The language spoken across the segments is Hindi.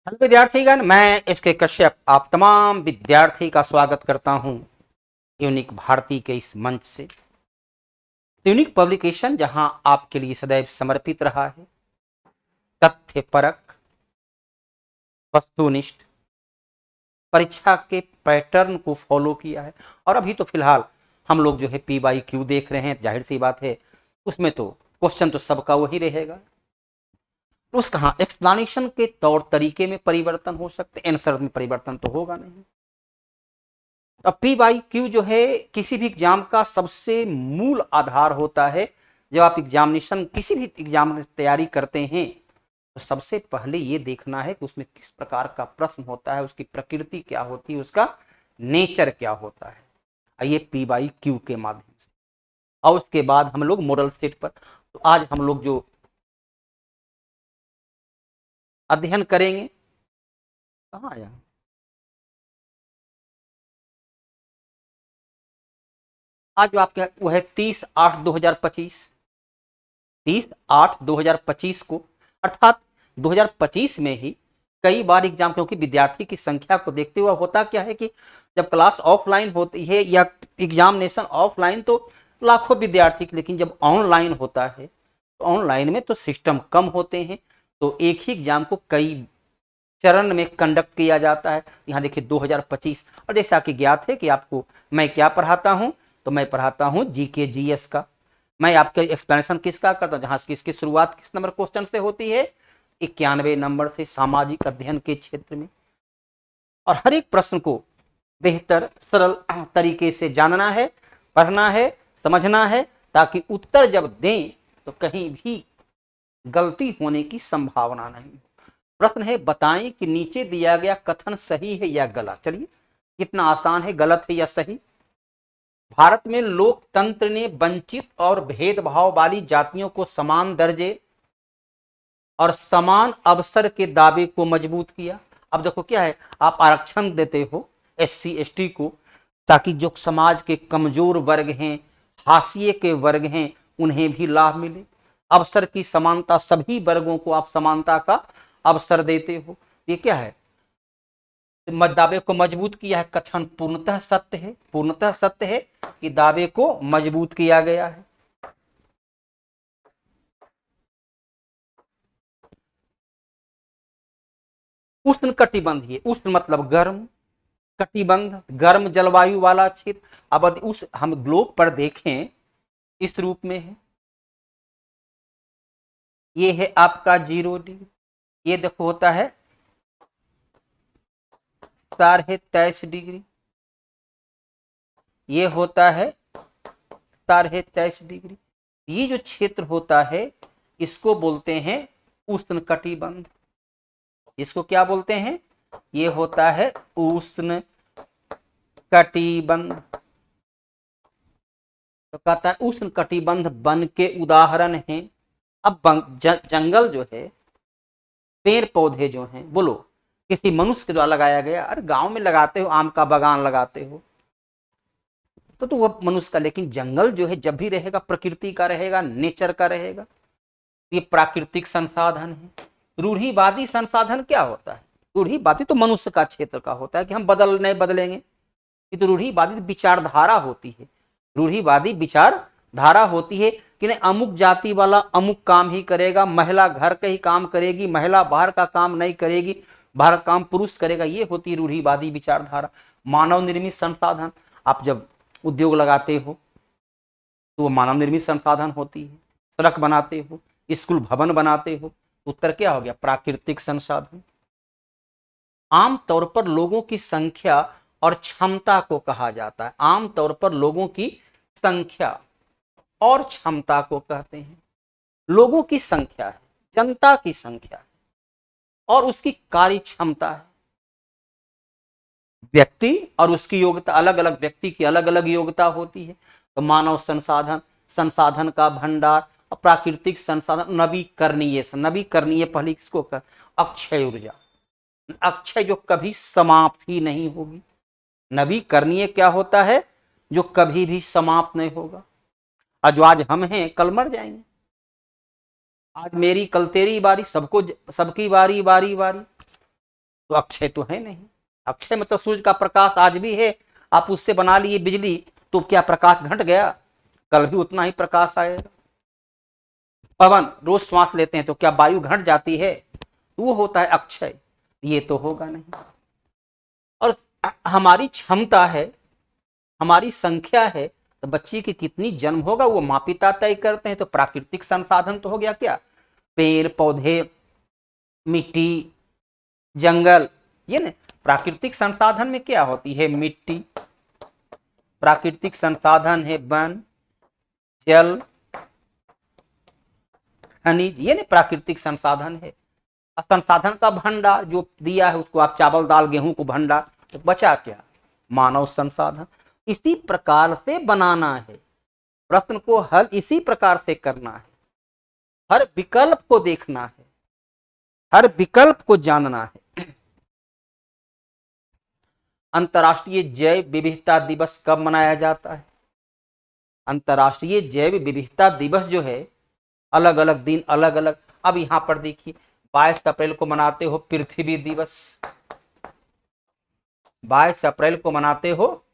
हेलो विद्यार्थीगण, मैं इसके कश्यप आप तमाम विद्यार्थी का स्वागत करता हूं यूनिक भारती के इस मंच से। यूनिक पब्लिकेशन जहां आपके लिए सदैव समर्पित रहा है, तथ्यपरक, वस्तुनिष्ठ, परीक्षा के पैटर्न को फॉलो किया है। और अभी तो फिलहाल हम लोग जो है PYQ देख रहे हैं, जाहिर सी बात है उसमें तो क्वेश्चन तो सबका वही रहेगा। उस कहाँ एक्सप्लेनेशन के तौर तरीके में परिवर्तन हो सकते, आंसर में परिवर्तन तो होगा नहीं। अब PYQ जो है किसी भी एग्जाम का सबसे मूल आधार होता है। जब आप एग्जामिनेशन किसी भी एग्जाम की तैयारी करते हैं तो सबसे पहले ये देखना है कि उसमें किस प्रकार का प्रश्न होता है, उसकी प्रकृति क्या होती है, उसका नेचर क्या होता है। ये PYQ के माध्यम से, और उसके बाद हम लोग मॉडल सेट पर। तो आज हम लोग जो अध्ययन करेंगे, कहाँ आया, आज जो आपके वो है 30/8/2025, 30/8/2025 को, अर्थात 2025 में ही कई बार एग्जाम, क्योंकि विद्यार्थी की संख्या को देखते हुए होता क्या है कि जब क्लास ऑफलाइन होती है या एग्जामिनेशन ऑफलाइन तो लाखों विद्यार्थी, लेकिन जब ऑनलाइन होता है तो ऑनलाइन में तो सिस्टम कम होते हैं, तो एक ही एग्जाम को कई चरण में कंडक्ट किया जाता है। यहाँ देखिए 2025, और जैसा कि ज्ञात है कि आपको मैं क्या पढ़ाता हूँ, तो मैं पढ़ाता हूँ GK GS का। मैं आपके एक्सप्लेनेशन किसका करता हूँ, जहाँ किसकी शुरुआत किस नंबर क्वेश्चन से होती है, 91 नंबर से, सामाजिक अध्ययन के क्षेत्र में। और हर एक प्रश्न को बेहतर सरल तरीके से जानना है, पढ़ना है, समझना है, ताकि उत्तर जब दें तो कहीं भी गलती होने की संभावना नहीं। प्रश्न है, बताएं कि नीचे दिया गया कथन सही है या गलत। चलिए, कितना आसान है, गलत है या सही। भारत में लोकतंत्र ने वंचित और भेदभाव वाली जातियों को समान दर्जे और समान अवसर के दावे को मजबूत किया। अब देखो क्या है, आप आरक्षण देते हो SC ST को, ताकि जो समाज के कमजोर वर्ग हैं, हाशिए के वर्ग हैं, उन्हें भी लाभ मिले। अवसर की समानता, सभी वर्गों को आप समानता का अवसर देते हो। ये क्या है, दावे को मजबूत किया है। कथन पूर्णतः सत्य है, पूर्णतः सत्य है कि दावे को मजबूत किया गया है। उष्ण कटिबंधीय, उष्ण मतलब गर्म, कटिबंध गर्म जलवायु वाला क्षेत्र। अब उस हम ग्लोब पर देखें, इस रूप में है, ये है आपका 0 डिग्री, ये देखो होता है 23.5 डिग्री, ये होता है 23.5 डिग्री। ये जो क्षेत्र होता है इसको बोलते हैं उष्ण कटिबंध। इसको क्या बोलते हैं, ये होता है उष्ण कटिबंध। तो कहता है उष्ण कटिबंध वन के उदाहरण हैं। अब जंगल जो है, पेड़ पौधे जो हैं, बोलो किसी मनुष्य के द्वारा लगाया गया, अरे गांव में लगाते हो, आम का बागान लगाते हो तो वह मनुष्य का, लेकिन जंगल जो है जब भी रहेगा प्रकृति का रहेगा, नेचर का रहेगा। ये प्राकृतिक संसाधन है। रूढ़िवादी संसाधन क्या होता है, रूढ़िवादी तो मनुष्य का क्षेत्र का होता है कि हम नहीं बदलेंगे। ये तो रूढ़िवादी विचारधारा होती है, रूढ़िवादी विचारधारा होती है कि नहीं, अमुक जाति वाला अमुक काम ही करेगा, महिला घर का ही काम करेगी, महिला बाहर का काम नहीं करेगी, बाहर काम पुरुष करेगा। ये होती है रूढ़िवादी विचारधारा। मानव निर्मित संसाधन, आप जब उद्योग लगाते हो तो वो मानव निर्मित संसाधन होती है। सड़क बनाते हो, स्कूल भवन बनाते हो, उत्तर क्या हो गया, प्राकृतिक संसाधन। आमतौर पर लोगों की संख्या और क्षमता को कहा जाता है, आमतौर पर लोगों की संख्या और क्षमता को कहते हैं। लोगों की संख्या है, जनता की संख्या है, और उसकी कार्य क्षमता है। व्यक्ति और उसकी योग्यता, अलग अलग व्यक्ति की अलग अलग योग्यता होती है। तो मानव संसाधन, संसाधन का भंडार, और प्राकृतिक संसाधन, नवीकरणीय, नवीकरणीय पहले किसको कर, अक्षय ऊर्जा, अक्षय जो कभी समाप्त ही नहीं होगी। नवीकरणीय क्या होता है, जो कभी भी समाप्त नहीं होगा। और जो आज हम हैं कल मर जाएंगे, आज मेरी कल तेरी बारी, सबको सबकी बारी बारी बारी। तो अक्षय तो है नहीं। अक्षय मतलब सूर्य का प्रकाश आज भी है, आप उससे बना लिए बिजली, तो क्या प्रकाश घट गया? कल भी उतना ही प्रकाश आएगा। पवन रोज श्वास लेते हैं तो क्या वायु घट जाती है? वो होता है अक्षय, ये तो होगा नहीं। और हमारी क्षमता है, हमारी संख्या है, तो बच्ची की कितनी जन्म होगा वो माँ पिता तय करते हैं। तो प्राकृतिक संसाधन तो हो गया क्या, पेड़ पौधे, मिट्टी, जंगल, ये ना प्राकृतिक संसाधन में क्या होती है, मिट्टी, प्राकृतिक संसाधन है वन, जल, खनिज, ये ना प्राकृतिक संसाधन है। संसाधन का भंडार जो दिया है उसको आप चावल दाल गेहूं को भंडार, तो बचा क्या, मानव संसाधन। इसी प्रकार से बनाना है प्रश्न को, हल इसी प्रकार से करना है, हर विकल्प को देखना है, हर विकल्प को जानना है। अंतर्राष्ट्रीय जैव विविधता दिवस कब मनाया जाता है? अंतर्राष्ट्रीय जैव विविधता दिवस जो है, अलग अलग दिन अलग अलग, अब यहां पर देखिए 22 अप्रैल को मनाते हो पृथ्वी दिवस, 22 अप्रैल को मनाते हो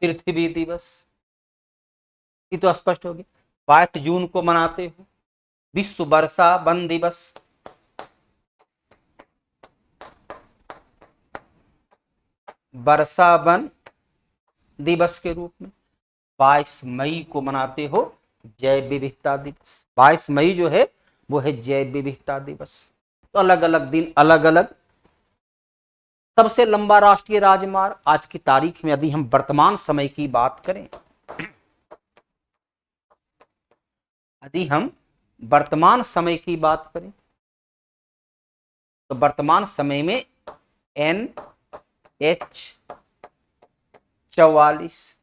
पृथ्वी दिवस, ये तो स्पष्ट हो गया। 22 जून को मनाते हो विश्व वर्षा वन दिवस, वर्षा वन दिवस के रूप में। 22 मई को मनाते हो जैव विविधता दिवस, 22 मई जो है वो है जैव विविधता दिवस। तो अलग अलग दिन अलग अलग। सबसे लंबा राष्ट्रीय राजमार्ग आज की तारीख में, यदि हम वर्तमान समय की बात करें, यदि हम वर्तमान समय की बात करें तो वर्तमान समय में NH44,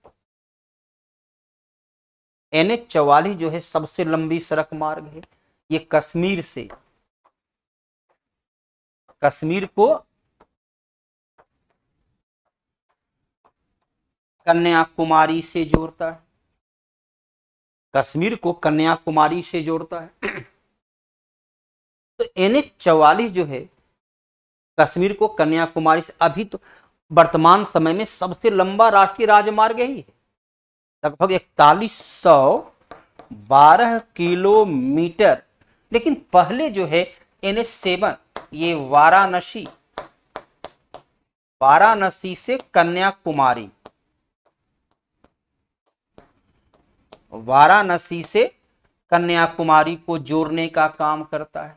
NH44 जो है सबसे लंबी सड़क मार्ग है। ये कश्मीर से, कश्मीर को कन्याकुमारी से जोड़ता है, कश्मीर को कन्याकुमारी से जोड़ता है। तो NH44 जो है कश्मीर को कन्याकुमारी से, अभी तो वर्तमान समय में सबसे लंबा राष्ट्रीय राजमार्ग यही है, लगभग 4112 किलोमीटर। लेकिन पहले जो है NH7, ये वाराणसी, वाराणसी से कन्याकुमारी, वाराणसी से कन्याकुमारी को जोड़ने का काम करता है,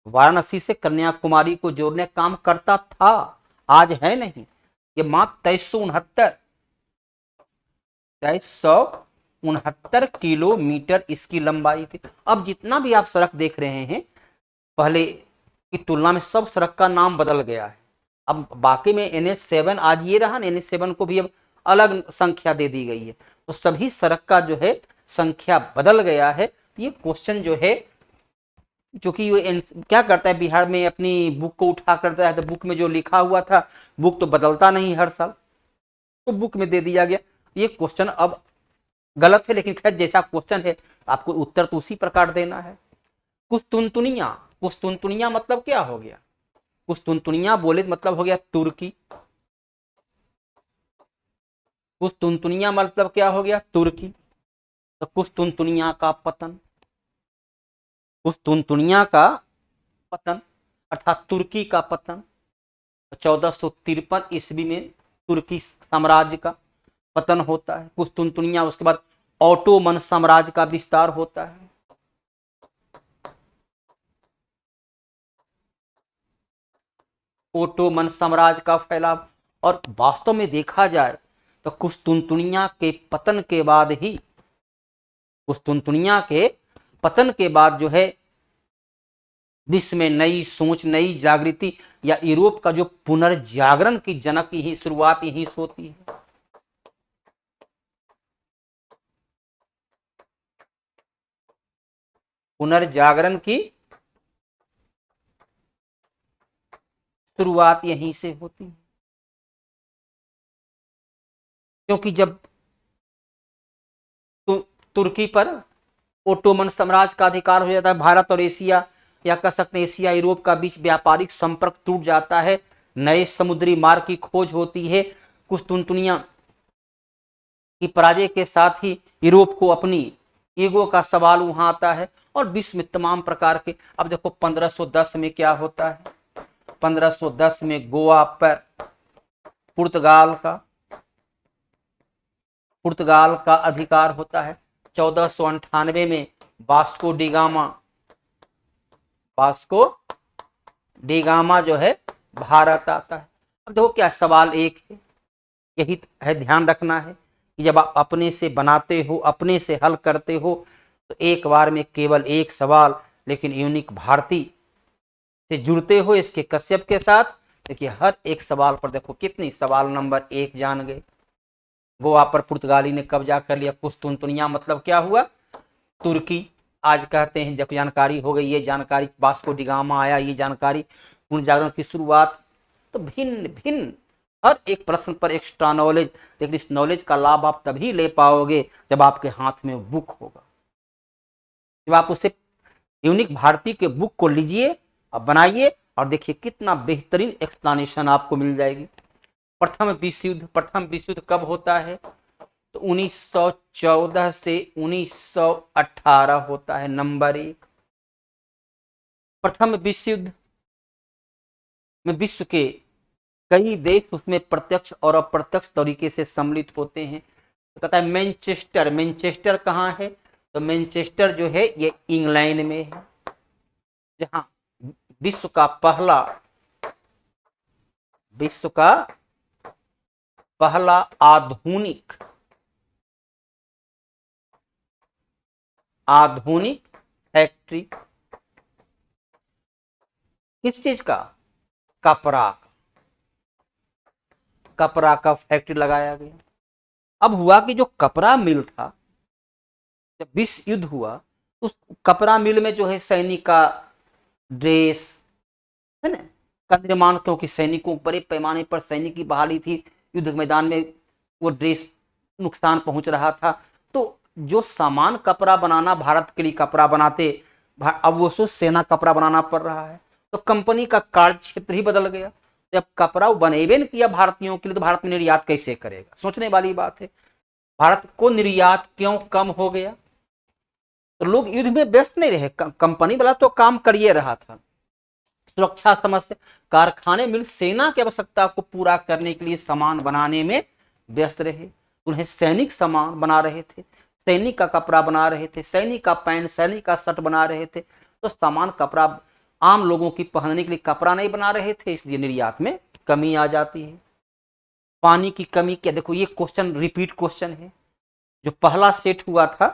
वाराणसी से कन्याकुमारी को जोड़ने का काम करता था, आज है नहीं। ये मात्र 2369 किलोमीटर इसकी लंबाई थी। अब जितना भी आप सड़क देख रहे हैं, पहले की तुलना में सब सड़क का नाम बदल गया है। अब बाकी में NH7 आज ये रहा, NH7 को भी अब अलग संख्या दे दी गई है, तो सभी सड़क का जो है संख्या बदल गया है। ये क्वेश्चन जो है, जो कि क्या करता है बिहार में, अपनी बुक को उठा करता है, तो बुक में जो लिखा हुआ था, बुक तो बदलता नहीं हर साल, तो बुक में दे दिया गया। ये क्वेश्चन अब गलत है, लेकिन खैर जैसा क्वेश्चन है आपको उत्तर तो उसी प्रकार देना है। कुस्तुनतुनिया, कुस्तुनतुनिया मतलब क्या हो गया, कुस्तुनतुनिया बोले मतलब हो गया तुर्की, कुस्तुनतुनिया मतलब क्या हो गया, तुर्की। तो कुस्तुनतुनिया का पतन, कुस्तुनतुनिया का पतन अर्थात तुर्की का पतन 1453 ईस्वी में तुर्की साम्राज्य का पतन होता है कुस्तुनतुनिया। उसके बाद ऑटोमन साम्राज्य का विस्तार होता है। ओटोमन साम्राज्य का फैलाव। और वास्तव में देखा जाए तो कुस्तुनतुनिया के पतन के बाद ही, कुस्तुनतुनिया के पतन के बाद जो है विश्व में नई सोच, नई जागृति या यूरोप का जो पुनर्जागरण की जनक यही शुरुआत यहीं से होती है। पुनर्जागरण की शुरुआत यहीं से होती है, क्योंकि जब तुर्की पर ओटोमन साम्राज्य का अधिकार हो जाता है। भारत और एशिया या कह सकते हैं एशिया यूरोप का बीच व्यापारिक संपर्क टूट जाता है। नए समुद्री मार्ग की खोज होती है। कुस्तुनतुनिया की पराजय के साथ ही यूरोप को अपनी ईगो का सवाल वहां आता है और विश्व में तमाम प्रकार के। अब देखो 1510 में क्या होता है, 1510 में गोवा पर पुर्तगाल का अधिकार होता है। 1498 में वास्को डिगामा जो है भारत आता है। अब देखो क्या सवाल एक है, यही है ध्यान रखना है कि जब आप अपने से बनाते हो, अपने से हल करते हो तो एक बार में केवल एक सवाल, लेकिन यूनिक भारती से जुड़ते हो इसके कश्यप के साथ। देखिए हर एक सवाल पर देखो कितनी, सवाल नंबर 1 जान गए, गोवा पर पुर्तगाली ने कब्जा कर लिया। कुस्तुनतुनिया मतलब क्या हुआ, तुर्की आज कहते हैं। जब जानकारी हो गई, ये जानकारी वास्को डिगामा आया, ये जानकारी पुनर्जागरण की शुरुआत। तो भिन्न भिन्न हर एक प्रश्न पर एक्स्ट्रा नॉलेज, लेकिन इस नॉलेज का लाभ आप तभी ले पाओगे जब आपके हाथ में बुक होगा। जब आप उसे यूनिक भारती के बुक को लीजिए और बनाइए और देखिए कितना बेहतरीन एक्सप्लेनेशन आपको मिल जाएगी। प्रथम विश्व युद्ध कब होता है, तो 1914 से 1918 होता है। नंबर 1, प्रथम विश्व युद्ध में विश्व के कई देश उसमें प्रत्यक्ष और अप्रत्यक्ष तरीके से सम्मिलित होते हैं। तो कहता है मैनचेस्टर कहाँ है, तो मैनचेस्टर जो है ये इंग्लैंड में है, जहां विश्व का पहला आधुनिक फैक्ट्री किस चीज का, कपड़ा का फैक्ट्री लगाया गया। अब हुआ कि जो कपड़ा मिल था, जब विश्व युद्ध हुआ उस कपड़ा मिल में जो है सैनिक का ड्रेस है ना का निर्माण, क्योंकि सैनिकों बड़े पैमाने पर सैनिक की बहाली थी, युद्ध मैदान में वो ड्रेस नुकसान पहुंच रहा था। तो जो सामान कपड़ा बनाना भारत के लिए कपड़ा बनाते, अब वो सेना कपड़ा बनाना पड़ रहा है। तो कंपनी का कार्य क्षेत्र ही बदल गया। जब कपड़ा बनेबे न किया भारतीयों के लिए, तो भारत में निर्यात कैसे करेगा, सोचने वाली बात है। भारत को निर्यात क्यों कम हो गया, तो लोग युद्ध में व्यस्त नहीं रहे, कंपनी वाला तो काम करिए रहा था। सुरक्षा समस्या, कारखाने मिल सेना की आवश्यकता को पूरा करने के लिए सामान बनाने में व्यस्त रहे। उन्हें सैनिक सामान बना रहे थे, सैनिक का कपड़ा बना रहे थे, सैनिक का पैंट, सैनिक का शर्ट बना रहे थे। तो सामान कपड़ा आम लोगों की पहनने के लिए कपड़ा नहीं बना रहे थे, इसलिए निर्यात में कमी आ जाती है। पानी की कमी क्या, देखो ये क्वेश्चन रिपीट क्वेश्चन है। जो पहला सेट हुआ था,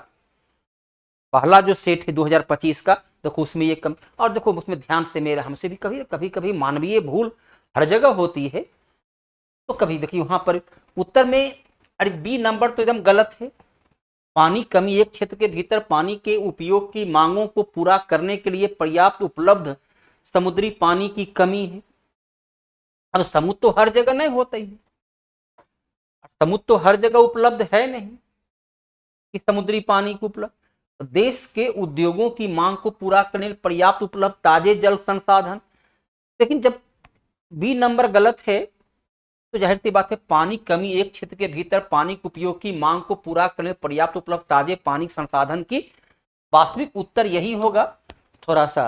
पहला जो सेट है 2025 का, देखो उसमें ये कम, और देखो उसमें ध्यान से मेरा हमसे भी कभी कभी मानवीय भूल हर जगह होती है। तो कभी देखिए वहां पर उत्तर में, अरे बी नंबर तो एकदम गलत है। पानी कमी, एक क्षेत्र के भीतर पानी के उपयोग की मांगों को पूरा करने के लिए पर्याप्त उपलब्ध समुद्री पानी की कमी है। अब समुद्र तो हर जगह नहीं होता ही, समुद्र तो हर जगह उपलब्ध है नहीं कि समुद्री पानी को उपलब्ध। देश के उद्योगों की मांग को पूरा करने के लिए पर्याप्त उपलब्ध ताजे जल संसाधन। लेकिन जब बी नंबर गलत है तो जाहिर सी बात है पानी कमी, एक क्षेत्र के भीतर पानी के उपयोग की मांग को पूरा करने पर्याप्त उपलब्ध ताजे पानी संसाधन की वास्तविक उत्तर यही होगा। थोड़ा सा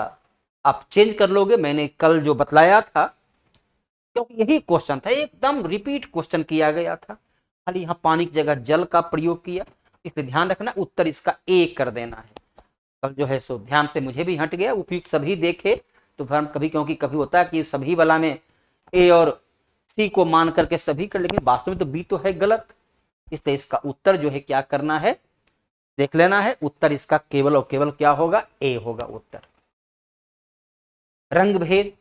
आप चेंज कर लोगे, मैंने कल जो बतलाया था, क्योंकि यही क्वेश्चन था, एकदम रिपीट क्वेश्चन किया गया था, खाली यहाँ पानी की जगह जल का प्रयोग किया, इसलिए ध्यान रखना उत्तर इसका ए कर देना है। कल जो है सो ध्यान से मुझे भी हट गया, उपयुक्त सभी देखे तो हम कभी, क्योंकि कभी होता है कि सभी वाला में ए और सी को मान करके सभी कर, लेकिन वास्तव में तो बी तो है गलत, इसलिए इसका उत्तर जो है क्या करना है देख लेना है। उत्तर इसका केवल और केवल क्या होगा, ए होगा उत्तर। रंग भेद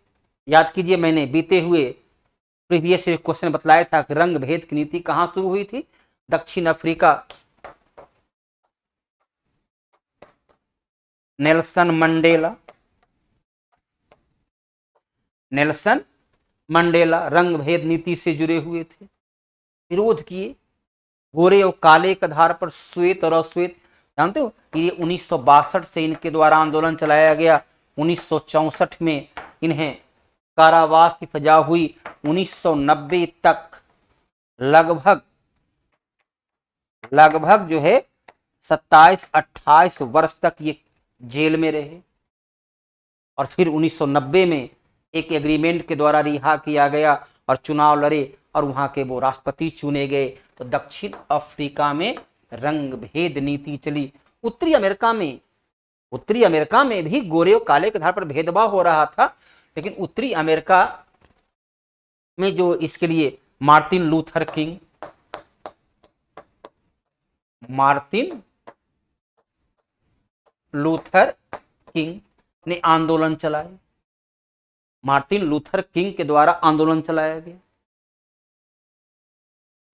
याद कीजिए, मैंने बीते हुए प्रीवियस क्वेश्चन बतलाया था कि रंग भेद की नीति कहां शुरू हुई थी, दक्षिण अफ्रीका, नेल्सन मंडेला रंग भेद नीति से जुड़े हुए थे, विरोध किए। गोरे और काले के आधार पर, श्वेत और अश्वेत, जानते हो ये 1962 से इनके द्वारा आंदोलन चलाया गया, 1964 में इन्हें कारावास की सजा हुई, 1990 तक लगभग जो है 27-28 वर्ष तक ये जेल में रहे, और फिर 1990 में एक एग्रीमेंट के द्वारा रिहा किया गया और चुनाव लड़े और वहां के वो राष्ट्रपति चुने गए। तो दक्षिण अफ्रीका में रंग भेद नीति चली। उत्तरी अमेरिका में भी गोरे और काले के आधार पर भेदभाव हो रहा था, लेकिन उत्तरी अमेरिका में जो इसके लिए मार्टिन लूथर किंग ने आंदोलन चलाए, मार्टिन लूथर किंग के द्वारा आंदोलन चलाया गया।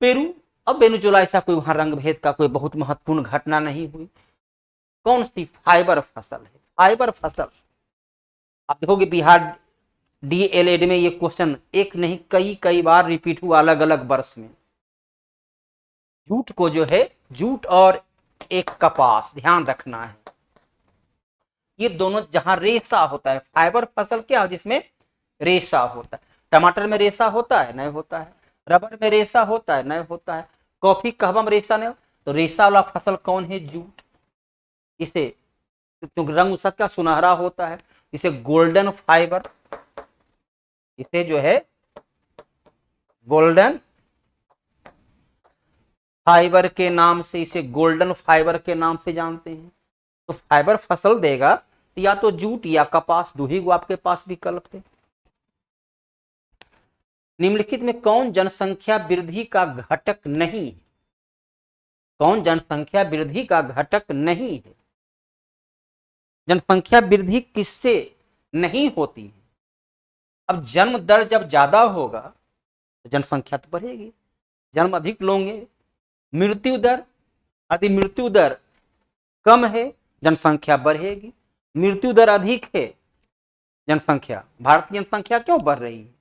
पेरू और वेनेजुएला ऐसा कोई वहां रंग भेद का कोई बहुत महत्वपूर्ण घटना नहीं हुई। कौन सी? फाइबर फसल है। फाइबर फसल आप देखोगे बिहार डीएलएड में ये क्वेश्चन एक नहीं कई बार रिपीट हुआ अलग अलग वर्ष में। जूट को जो है, जूट और एक कपास, ध्यान रखना है, ये दोनों जहां रेशा होता है, फाइबर फसल क्या है जिसमें रेशा होता है। टमाटर में रेशा होता है? नहीं होता है। रबर में रेशा होता है? नहीं होता है। कॉफी कहवा में रेशा नहीं, तो रेशा वाला फसल कौन है? जूट। इसे क्योंकि रंग उसका क्या सुनहरा होता है, इसे गोल्डन फाइबर, इसे जो है गोल्डन फाइबर के नाम से, इसे गोल्डन फाइबर के नाम से जानते हैं। तो फाइबर फसल देगा या तो जूट या कपास, दो ही आपके पास विकल्प थे। निम्नलिखित में कौन जनसंख्या वृद्धि का घटक नहीं है? कौन जनसंख्या वृद्धि का घटक नहीं है? जनसंख्या वृद्धि किससे नहीं होती है? अब जन्म दर जब ज्यादा होगा तो जनसंख्या तो बढ़ेगी, जन्म अधिक लोगे। मृत्यु दर, यदि मृत्यु दर कम है जनसंख्या बढ़ेगी, मृत्यु दर अधिक है जनसंख्या, भारत की जनसंख्या क्यों बढ़ रही है?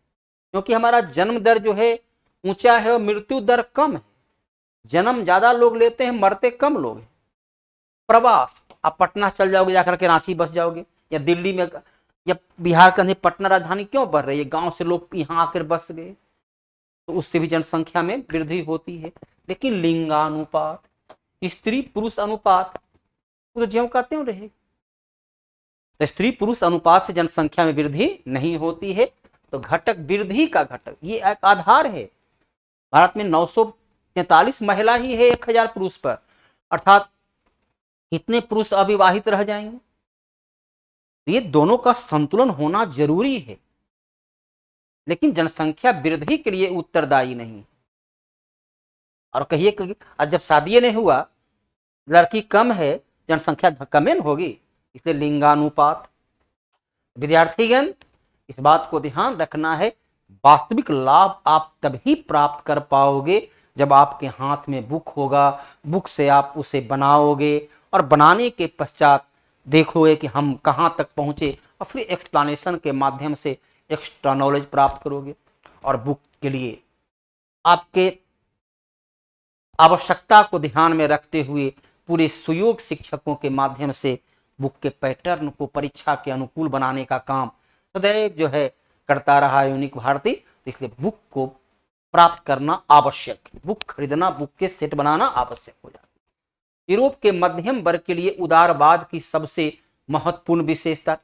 क्योंकि हमारा जन्म दर जो है ऊंचा है और मृत्यु दर कम है। जन्म ज्यादा लोग लेते हैं, मरते कम लोग हैं। प्रवास, आप पटना चल जाओगे, जाकर के रांची बस जाओगे, या दिल्ली में या बिहार के अंदर पटना राजधानी क्यों बढ़ रही है? गांव से लोग यहाँ आकर बस गए, तो उससे भी जनसंख्या में वृद्धि होती है। लेकिन लिंगानुपात, स्त्री पुरुष अनुपात तो ज्यों का त्यों रहे। तो स्त्री पुरुष अनुपात से जनसंख्या में वृद्धि नहीं होती है। तो घटक, वृद्धि का घटक, ये एक आधार है। भारत में 943 महिला ही है 1000 पुरुष पर, अर्थात कितने पुरुष अविवाहित रह जाएंगे? ये दोनों का संतुलन होना जरूरी है, लेकिन जनसंख्या वृद्धि के लिए उत्तरदायी नहीं। और कहिए कि जब शादी नहीं हुआ, लड़की कम है, जनसंख्या कम होगी, इसलिए लिंगानुपात। विद्यार्थीगण, इस बात को ध्यान रखना है, वास्तविक लाभ आप तभी प्राप्त कर पाओगे जब आपके हाथ में बुक होगा, बुक से आप उसे बनाओगे और बनाने के पश्चात देखोगे कि हम कहाँ तक पहुंचे, और फिर एक्सप्लेनेशन के माध्यम से एक्स्ट्रा नॉलेज प्राप्त करोगे। और बुक के लिए आपके आवश्यकता को ध्यान में रखते हुए पूरे सुयोग शिक्षकों के माध्यम से बुक के पैटर्न को परीक्षा के अनुकूल बनाने का काम सदैव जो है करता रहा यूनिक भारती। इसलिए बुक को प्राप्त करना आवश्यक है, बुक खरीदना, बुक के सेट बनाना आवश्यक हो जाता है। यूरोप के मध्यम वर्ग के लिए उदारवाद की सबसे महत्वपूर्ण विशेषता,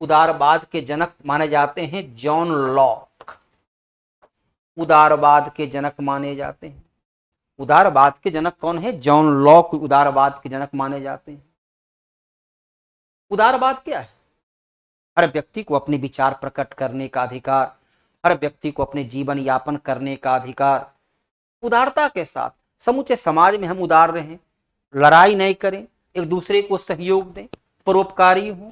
उदारवाद के जनक माने जाते हैं जॉन लॉक। उदारवाद के जनक माने जाते हैं, उदारवाद के जनक कौन है? जॉन लॉक उदारवाद के जनक माने जाते हैं। उदारवाद क्या है? हर व्यक्ति को अपने विचार प्रकट करने का अधिकार, हर व्यक्ति को अपने जीवन यापन करने का अधिकार। उदारता के साथ समूचे समाज में हम उदार रहें, लड़ाई नहीं करें, एक दूसरे को सहयोग दें, परोपकारी हों।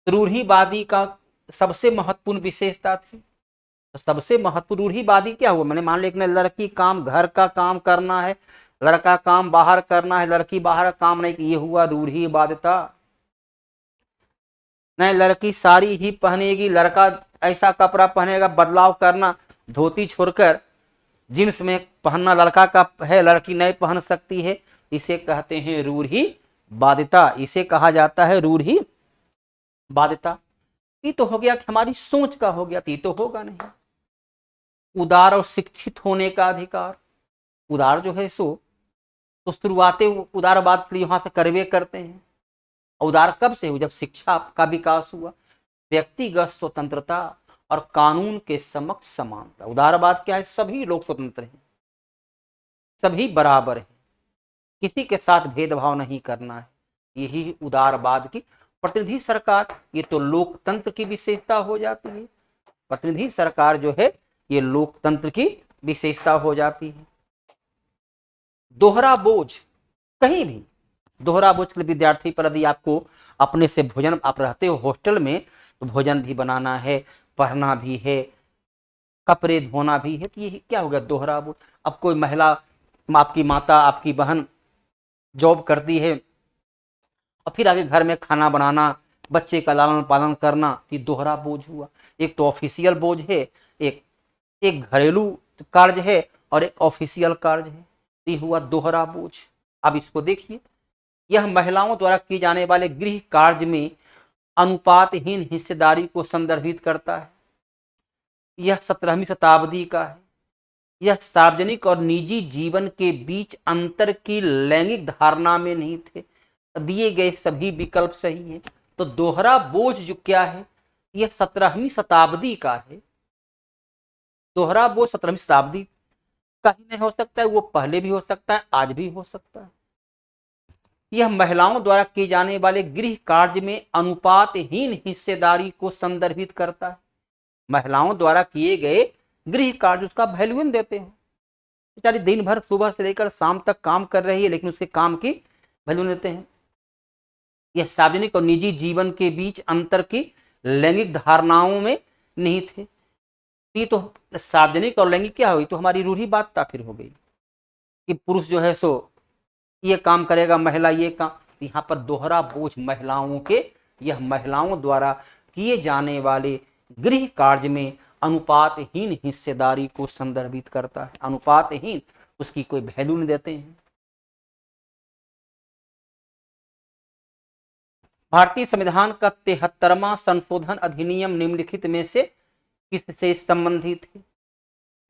रूढ़िवादी का सबसे महत्वपूर्ण विशेषता थी। तो सबसे महत्वपूर्ण रूढ़िवादी क्या हुआ? मैंने मान लिया लड़की काम घर का काम करना है, लड़का काम बाहर करना है, लड़की बाहर काम नहीं, ये हुआ रूढ़िवादिता। नहीं, लड़की साड़ी ही पहनेगी, लड़का ऐसा कपड़ा पहनेगा, बदलाव करना, धोती छोड़कर जींस में पहनना लड़का का है, लड़की नहीं पहन सकती है, इसे कहते हैं रूढ़ि बाध्यता, इसे कहा जाता है रूढ़ि बाध्यता। ये तो हो गया कि हमारी सोच का हो गया, ये तो होगा नहीं। उदार और शिक्षित होने का अधिकार, उदार जो है सो तो शुरुआतें उदारवाद के लिए वहां से करवे करते हैं। उदार कब से हुआ? जब शिक्षा का विकास हुआ, व्यक्तिगत स्वतंत्रता और कानून के समक्ष समानता। उदारवाद क्या है? सभी लोग स्वतंत्र हैं, सभी बराबर हैं, किसी के साथ भेदभाव नहीं करना है, यही उदारवाद की। प्रतिनिधि सरकार, ये तो लोकतंत्र की विशेषता हो जाती है। प्रतिनिधि सरकार जो है ये लोकतंत्र की विशेषता हो जाती है। दोहरा बोझ, कहीं भी दोहरा बोझ के लिए विद्यार्थी पर यदि आपको अपने से भोजन, आप रहते हो हॉस्टल में तो भोजन भी बनाना है, पढ़ना भी है, कपड़े धोना भी है, तो ये क्या हो गया? दोहरा बोझ। अब कोई महिला, आपकी माता, आपकी बहन जॉब करती है और फिर आगे घर में खाना बनाना, बच्चे का लालन पालन करना, ये दोहरा बोझ हुआ। एक तो ऑफिशियल बोझ है, एक एक घरेलू कार्य है और एक ऑफिशियल कार्य है, ये हुआ दोहरा बोझ। अब इसको देखिए, यह महिलाओं द्वारा किए जाने वाले गृह कार्य में अनुपातहीन हिस्सेदारी को संदर्भित करता है। यह 17वीं शताब्दी का है। यह सार्वजनिक और निजी जीवन के बीच अंतर की लैंगिक धारणा में नहीं थे। दिए गए सभी विकल्प सही हैं। तो दोहरा बोझ जो क्या है? यह 17वीं शताब्दी का है। दोहरा बोझ 17वीं शताब्दी का ही नहीं हो सकता है, वो पहले भी हो सकता है, आज भी हो सकता है। यह महिलाओं द्वारा किए जाने वाले गृह कार्य में अनुपातहीन हिस्सेदारी को संदर्भित करता है। महिलाओं द्वारा किए गए गृह कार्य, उसका वैल्यू देते हैं। बेचारी दिन भर सुबह से लेकर शाम तक काम कर रही है, लेकिन उसके काम की वैल्यू देते हैं। यह सार्वजनिक और निजी जीवन के बीच अंतर की लैंगिक धारणाओं में नहीं थे। ये तो सार्वजनिक और लैंगिक क्या हुई? तो हमारी रूढ़िवादिता फिर हो गई कि पुरुष जो है सो ये काम करेगा, महिला ये काम। यहाँ पर दोहरा बोझ महिलाओं के, यह महिलाओं द्वारा किए जाने वाले गृह कार्य में अनुपातहीन हिस्सेदारी को संदर्भित करता है। अनुपातहीन, उसकी कोई वैल्यू नहीं देते हैं। भारतीय संविधान का 73वां संशोधन अधिनियम निम्नलिखित में से किससे संबंधित है?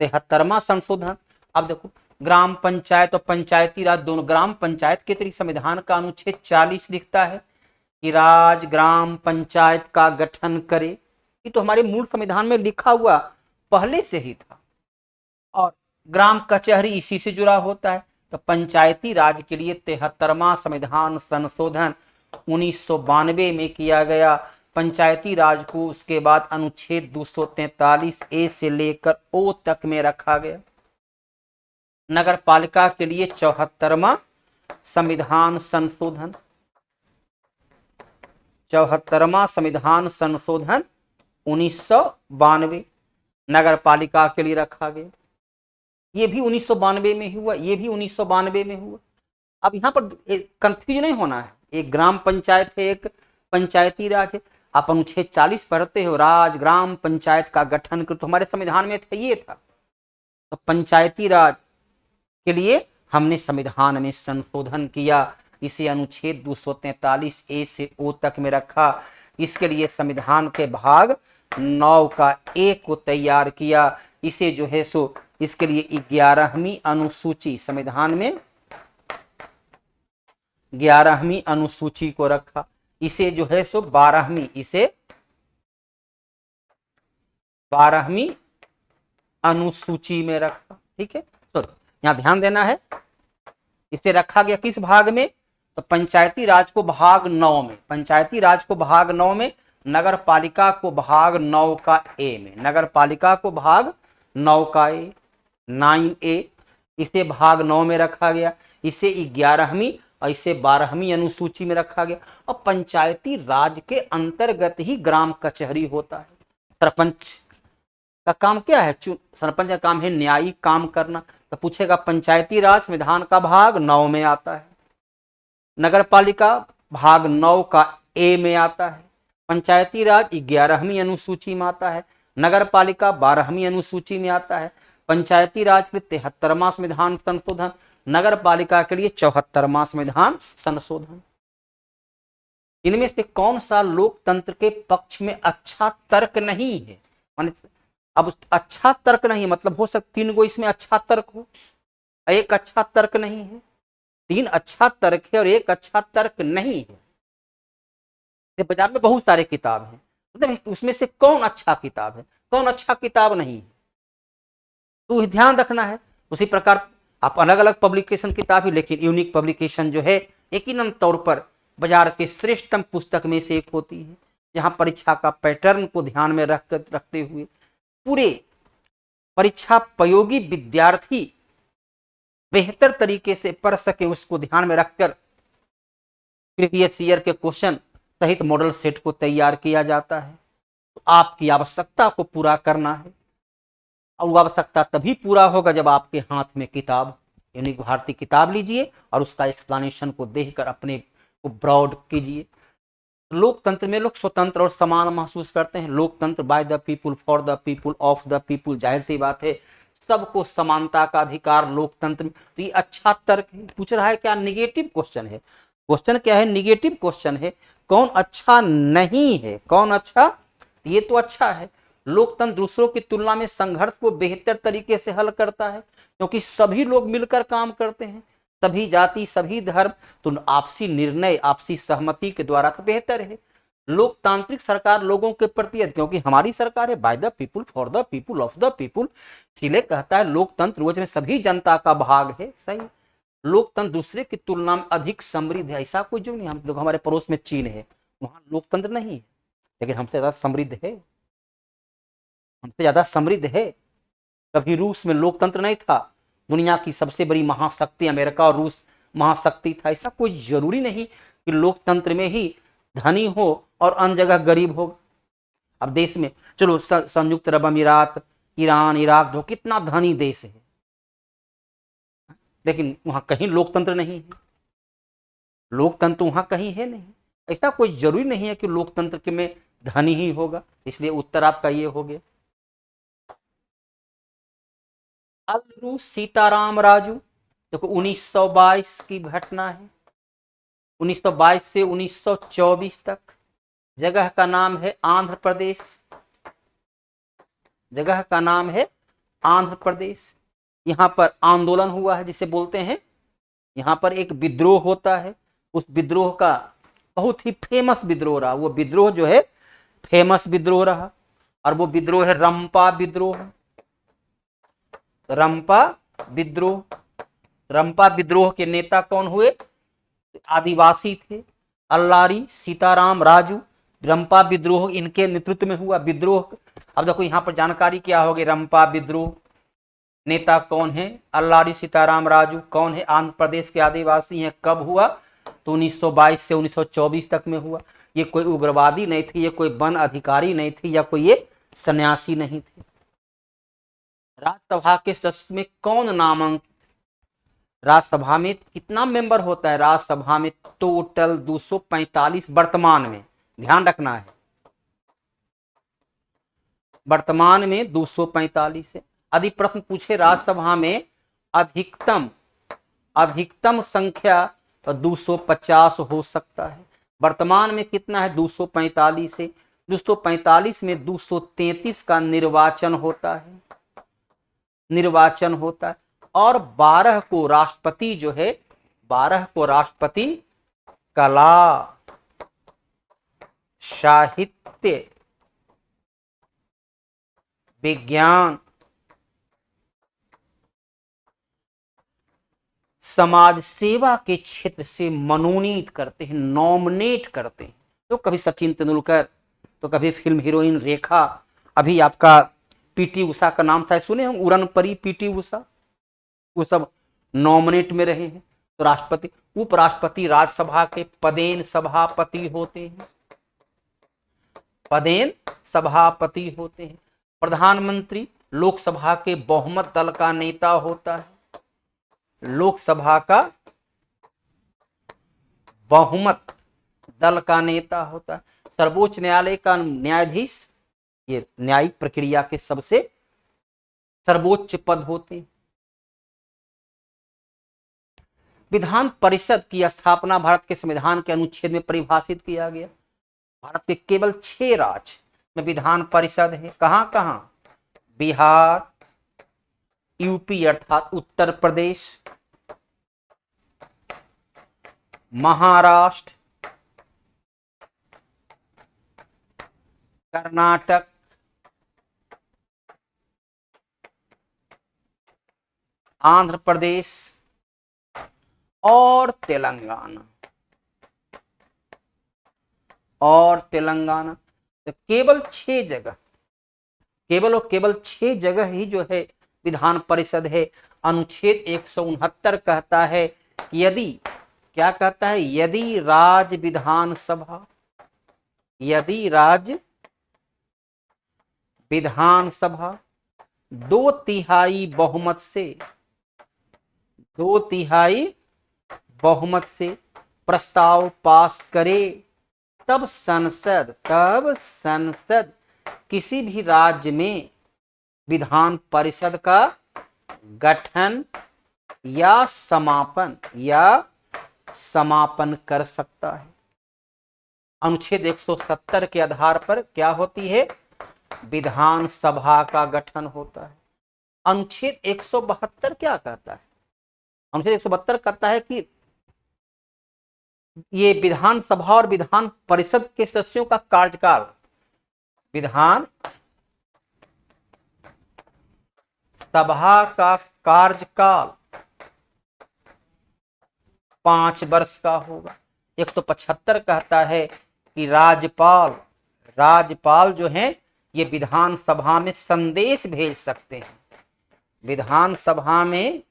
73वां संशोधन, अब देखो, ग्राम पंचायत और पंचायती राज दोनों। ग्राम पंचायत के तरीके संविधान का अनुच्छेद 40 लिखता है कि राज ग्राम पंचायत का गठन करे। ये तो हमारे मूल संविधान में लिखा हुआ पहले से ही था, और ग्राम कचहरी इसी से जुड़ा होता है। तो पंचायती राज के लिए 73वां संविधान संशोधन 1992 में किया गया। पंचायती राज को उसके बाद अनुच्छेद 243A से लेकर O तक में रखा गया। नगर पालिका के लिए 74वां संविधान संशोधन, 74वां संविधान संशोधन 1992 नगर पालिका के लिए रखा गया। ये भी 1992 में हुआ, ये भी 1992 में हुआ। अब यहाँ पर कंफ्यूज नहीं होना है, एक ग्राम पंचायत है, एक पंचायती राज है। आप अनुच्छेद 40 पढ़ते हो, राज ग्राम पंचायत का गठन कर, तो हमारे संविधान में था, ये था। तो पंचायती राज के लिए हमने संविधान में संशोधन किया, इसे अनुच्छेद 243A से O तक में रखा। इसके लिए संविधान के भाग 9 का A को तैयार किया। इसे जो है सो इसके लिए 11वीं अनुसूची, संविधान में 11वीं अनुसूची को रखा। इसे जो है सो 12वीं, इसे 12वीं अनुसूची में रखा। ठीक है, तो यहां ध्यान देना है। इसे रखा गया किस भाग में? तो पंचायती राज को भाग 9 में, पंचायती राज को भाग 9 में, नगर पालिका को भाग 9 का A में, नगर पालिका को भाग 9 का A, 9A, इसे भाग 9 में रखा गया। इसे 11वीं और इसे 12वीं अनुसूची में रखा गया। और पंचायती राज के अंतर्गत ही ग्राम कचहरी होता है। सरपंच का काम क्या है? सरपंच का काम है न्यायिक काम करना। तो पूछेगा पंचायती राज संविधान का भाग 9 में आता है, नगर पालिका भाग 9 का A में आता है, पंचायती राज 11वीं अनुसूची में आता है, नगर पालिका 12वीं अनुसूची में आता है। पंचायती राज के लिए 73वां संविधान संशोधन, नगर पालिका के लिए 74वां संविधान संशोधन। इनमें से कौन सा लोकतंत्र के पक्ष में अच्छा तर्क नहीं है? माने अब अच्छा तर्क नहीं मतलब हो सकता 3 गो इसमें अच्छा तर्क हो, एक अच्छा तर्क नहीं है, 3 अच्छा तर्क है और एक अच्छा तर्क नहीं है। बाजार में बहुत सारे किताब हैं, मतलब उसमें से कौन अच्छा किताब है, कौन अच्छा किताब नहीं है, तो ध्यान रखना है। उसी प्रकार आप अलग अलग पब्लिकेशन किताब ही, लेकिन यूनिक पब्लिकेशन जो है यकीनन तौर पर बाजार के श्रेष्ठतम पुस्तक में से एक होती है, जहां परीक्षा का पैटर्न को ध्यान में रखते हुए पूरे परीक्षा प्रयोगी विद्यार्थी बेहतर तरीके से पढ़ सके, उसको ध्यान में रखकर प्रीवियस ईयर के क्वेश्चन सहित मॉडल सेट को तैयार किया जाता है। तो आपकी आवश्यकता को पूरा करना है, और आवश्यकता तभी पूरा होगा जब आपके हाथ में किताब यानी भारतीय किताब लीजिए और उसका एक्सप्लेनेशन को देखकर अपने को ब्रॉड कीजिए। लोकतंत्र में लोग स्वतंत्र और समान महसूस करते हैं। लोकतंत्र by the people, for the people, of the people, जाहिर सी बात है सबको समानता का अधिकार लोकतंत्र में। तो ये अच्छा तर्क पूछ रहा है, क्या निगेटिव क्वेश्चन है? क्वेश्चन क्या है? निगेटिव क्वेश्चन है। कौन अच्छा नहीं है, कौन अच्छा? ये तो अच्छा है। लोकतंत्र दूसरों की तुलना में संघर्ष को बेहतर तरीके से हल करता है, क्योंकि सभी लोग मिलकर काम करते हैं, सभी जाति, सभी धर्म, तो आपसी निर्णय, आपसी सहमति के द्वारा तो बेहतर है। लोकतांत्रिक सरकार लोगों के प्रति, क्योंकि हमारी सरकार है by the people, for the people, of the people, इसलिए कहता है लोकतंत्र रोज में सभी जनता का भाग है। सही। लोकतंत्र दूसरे की तुलना में अधिक समृद्ध है। ऐसा कोई जो नहीं, हम लोग हमारे पड़ोस में चीन है, वहां लोकतंत्र नहीं है, लेकिन हमसे ज्यादा समृद्ध है, हमसे ज्यादा समृद्ध है। कभी रूस में लोकतंत्र नहीं था, दुनिया की सबसे बड़ी महाशक्ति अमेरिका और रूस महाशक्ति था। ऐसा कोई जरूरी नहीं कि लोकतंत्र में ही धनी हो और अन्य जगह गरीब हो। अब देश में चलो संयुक्त अरब अमीरात, ईरान, इराक जो कितना धनी देश है, लेकिन वहां कहीं लोकतंत्र नहीं है। लोकतंत्र वहां कहीं है नहीं। ऐसा कोई जरूरी नहीं है कि लोकतंत्र के में धनी ही होगा। इसलिए उत्तर आपका ये हो गया। अलरू सीताराम राजू, देखो 1922 की घटना है, 1922 से 1924 तक। जगह का नाम है आंध्र प्रदेश, जगह का नाम है आंध्र प्रदेश। यहां पर आंदोलन हुआ है जिसे बोलते हैं, यहां पर एक विद्रोह होता है। उस विद्रोह का बहुत ही फेमस विद्रोह रहा, वो विद्रोह जो है फेमस विद्रोह रहा, और वो विद्रोह है रंपा विद्रोह। रंपा विद्रोह, रंपा विद्रोह के नेता कौन हुए? आदिवासी थे, अल्लारी सीताराम राजू। रंपा विद्रोह इनके नेतृत्व में हुआ विद्रोह। अब देखो यहां पर जानकारी क्या होगी, रंपा विद्रोह नेता कौन है? अल्लारी सीताराम राजू। कौन है? आंध्र प्रदेश के आदिवासी हैं। कब हुआ? तो 1922 से 1924 तक में हुआ। ये कोई उग्रवादी नहीं थे, ये कोई वन अधिकारी नहीं थे, या कोई ये सन्यासी नहीं थे। राज्यसभा के सदस्य में कौन नामांकित? राज्यसभा में कितना मेंबर होता है? राज्यसभा में टोटल 245 वर्तमान में, ध्यान रखना है, वर्तमान में 245 है। यदि प्रश्न पूछे राज्यसभा में अधिकतम संख्या तो 250 हो सकता है। वर्तमान में कितना है? 245 है। 245 में 233 का निर्वाचन होता है, निर्वाचन होता है, और 12 को राष्ट्रपति जो है, 12 को राष्ट्रपति कला, साहित्य, विज्ञान, समाज सेवा के क्षेत्र से मनोनीत करते हैं, नॉमिनेट करते हैं। तो कभी सचिन तेंदुलकर, तो कभी फिल्म हीरोइन रेखा, अभी आपका पीटी उषा का नाम शायद सुने हम, उड़न परी पीटी उषा, वो सब नॉमिनेट में रहे हैं। तो राष्ट्रपति, उपराष्ट्रपति राज्यसभा के पदेन सभापति होते हैं, पदेन सभापति होते हैं। प्रधानमंत्री लोकसभा के बहुमत दल का नेता होता है, लोकसभा का बहुमत दल का नेता होता है। सर्वोच्च न्यायालय का न्यायाधीश, ये न्यायिक प्रक्रिया के सबसे सर्वोच्च पद होते हैं। विधान परिषद की स्थापना भारत के संविधान के अनुच्छेद में परिभाषित किया गया। भारत के केवल 6 राज्य में विधान परिषद है। कहां कहां? बिहार, यूपी अर्थात उत्तर प्रदेश, महाराष्ट्र, कर्नाटक, आंध्र प्रदेश और तेलंगाना। तो केवल 6 जगह, केवल और केवल 6 जगह ही जो है विधान परिषद है। अनुच्छेद 169 कहता है यदि, क्या कहता है? यदि राज्य विधानसभा 2/3 बहुमत से प्रस्ताव पास करे, तब संसद किसी भी राज्य में विधान परिषद का गठन या समापन कर सकता है। अनुच्छेद 170 के आधार पर क्या होती है? विधानसभा का गठन होता है। अनुच्छेद 172 क्या कहता है? अनुच्छेद 172 कहता है कि ये विधानसभा और विधान परिषद के सदस्यों का कार्यकाल, विधान सभा का कार्यकाल 5 वर्ष का होगा। 175 कहता है कि राज्यपाल जो हैं ये विधानसभा में संदेश भेज सकते हैं। विधानसभा में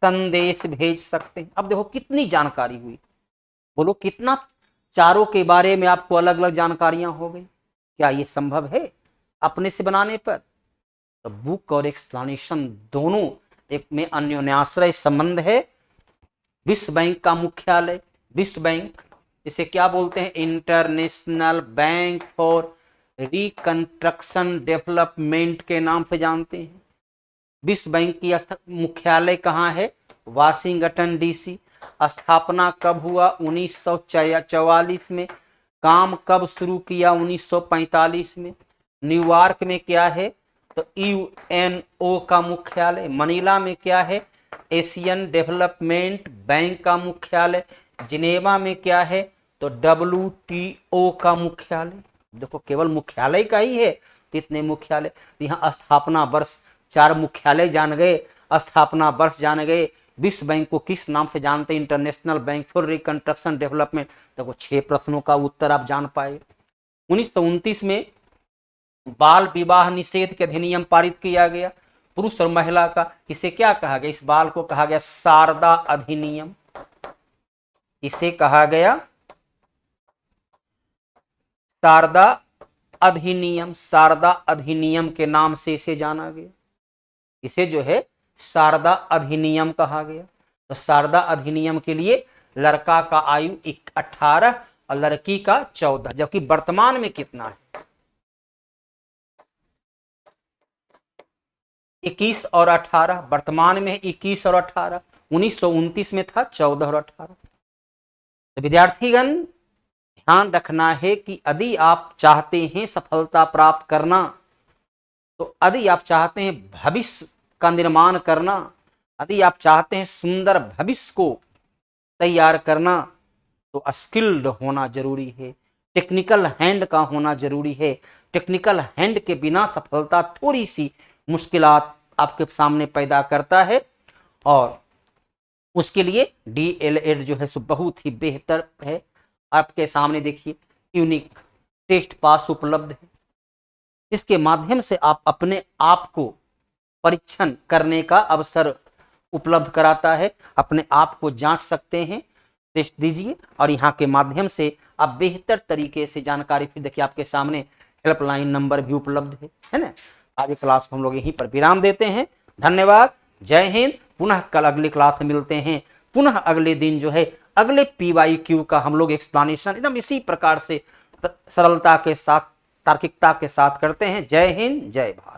संदेश भेज सकते हैं। अब देखो कितनी जानकारी हुई, बोलो कितना, चारों के बारे में आपको अलग अलग जानकारियां हो गई। क्या ये संभव है अपने से बनाने पर? तो बुक और एक्सप्लेनेशन दोनों एक में अन्योन्याश्रय संबंध है। विश्व बैंक का मुख्यालय, विश्व बैंक इसे क्या बोलते हैं? International bank for reconstruction development के नाम से जानते हैं। विश्व बैंक की मुख्यालय कहाँ है? Washington DC. स्थापना कब हुआ? 1944 में। काम कब शुरू किया? 1945 में। न्यूयॉर्क में क्या है? तो यूएनओ का मुख्यालय। मनीला में क्या है? एशियन डेवलपमेंट बैंक का मुख्यालय। जिनेवा में क्या है? तो WTO का मुख्यालय। देखो केवल मुख्यालय का ही है, इतने मुख्यालय। यहाँ स्थापना वर्ष, 4 मुख्यालय जान गए, स्थापना वर्ष जान गए। विश्व बैंक को किस नाम से जानते हैं? International bank for reconstruction development. देखो 6 प्रश्नों का उत्तर आप जान पाए। 1929 में बाल विवाह निषेध के अधिनियम पारित किया गया, पुरुष और महिला का। इसे क्या कहा गया? इस बाल को कहा गया शारदा अधिनियम। इसे कहा गया शारदा अधिनियम। शारदा अधिनियम के नाम से इसे जाना गया। इसे जो है शारदा अधिनियम कहा गया। तो शारदा अधिनियम के लिए लड़का का आयु 18 और लड़की का 14, जबकि वर्तमान में कितना है? 21 और 18। वर्तमान में 21 और 18। 1929 में था 14 और 18। तो विद्यार्थीगण ध्यान रखना है कि यदि आप चाहते हैं सफलता प्राप्त करना, तो यदि आप चाहते हैं भविष्य का निर्माण करना, यदि आप चाहते हैं सुंदर भविष्य को तैयार करना, तो स्किल्ड होना जरूरी है। टेक्निकल हैंड का होना जरूरी है। टेक्निकल हैंड के बिना सफलता थोड़ी सी मुश्किलात आपके सामने पैदा करता है, और उसके लिए DLED जो है सो बहुत ही बेहतर है। आपके सामने देखिए यूनिक टेस्ट पास उपलब्ध है। इसके माध्यम से आप अपने आप को परीक्षण करने का अवसर उपलब्ध कराता है। अपने आप को जांच सकते हैं, टेस्ट दीजिए, और यहाँ के माध्यम से आप बेहतर तरीके से जानकारी, फिर देखिए आपके सामने हेल्पलाइन नंबर भी उपलब्ध है ना। आज क्लास को हम लोग यहीं पर विराम देते हैं। धन्यवाद, जय हिंद। पुनः कल अगली क्लास में मिलते हैं। पुनः अगले दिन जो है अगले PYQ का हम लोग एक्सप्लेनेशन एकदम इसी प्रकार से सरलता के साथ, तार्किकता के साथ करते हैं। जय हिंद, जय भारत।